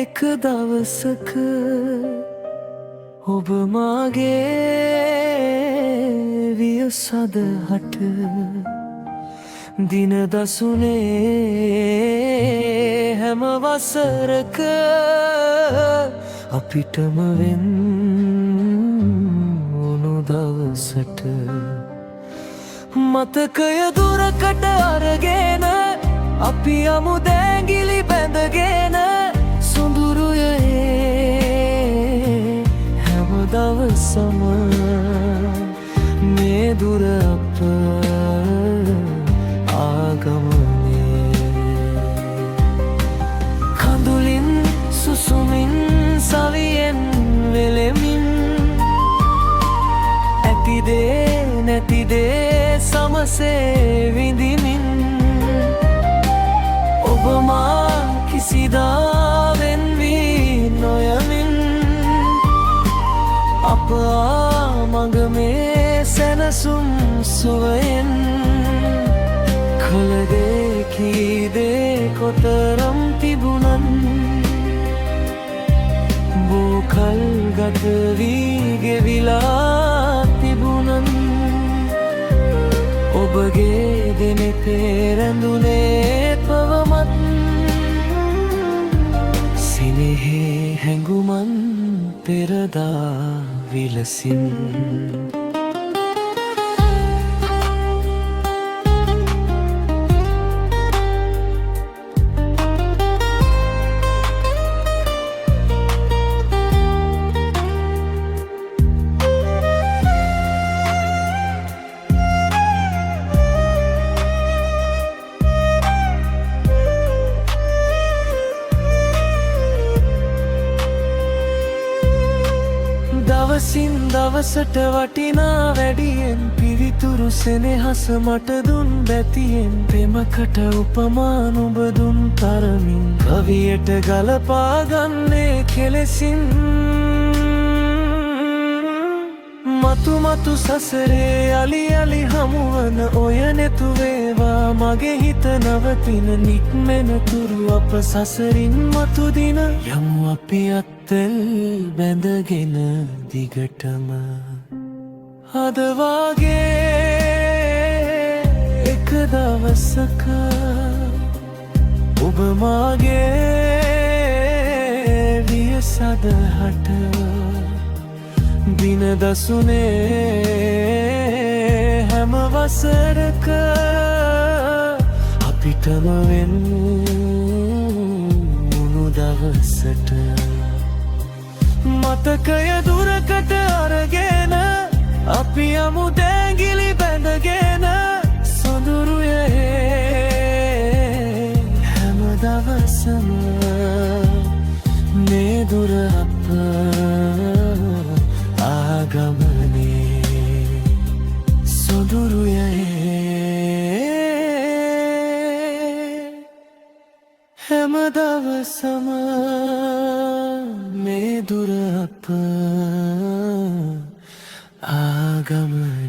එක දවසක ඔබ මාගේ වියසදහට දින දසුනේ හැම වසරක අපිටම වෙන් වුණු දවසට මතකය දුරකට අරගෙන අපි යමු දැඟිලි බැඳගෙන සොඳුරුයේ හැම දවසම මේ දුර අප ආගමනේ කඳුලින් සුසුමින් සවියෙන් වෙලෙමින් ඇතිදේ නැතිදේ සමසේ විඳිමින් ඔබ මා කිසිදා වෙන් වී නොයමින් අප මඟ මේ සැනසුම් සුවයෙන් කළ දේ කී දේ කොතරම් තිබුණත් බෝකල් ගත වී ගෙවිලා තිබුණත් ඔබගේ දෙනෙතේ රැඳුනේ පවමත් සිනෙහේ හැඟුමන් පෙරදා විලසින් දවසින් දවසට වටිනා වැඩියෙන් පිවිතුරු සෙනෙහස මට දුන් බැතියෙන් පෙමකට උපමා නුඹ දුන් තරමින් කවියට ගලපා ගන්නේ කෙලෙසින් මතු මතු සසරේ අලි අලි හමුවන ඔය නෙතු වේවා මගේ හිත නවතින නික්මෙන තුරු අප සසරින් මතු දින යමු අපි අත්වැල් බැඳගෙන දිගටම අද වාගේ එක දවසක ඔබ මාගේ වියසදහට දින දසුනේ හැම වසරක අපිටම වෙන් වුණු දවසට මතකය දුරකට අරගෙන අපි යමු දැඟිලි බැඳගෙන සොඳුරුයේ හැම දවසම මේ දුර අප ආගමනේ සොඳුරුයේ හැම දවසම මේ දුර අප ආගමනේ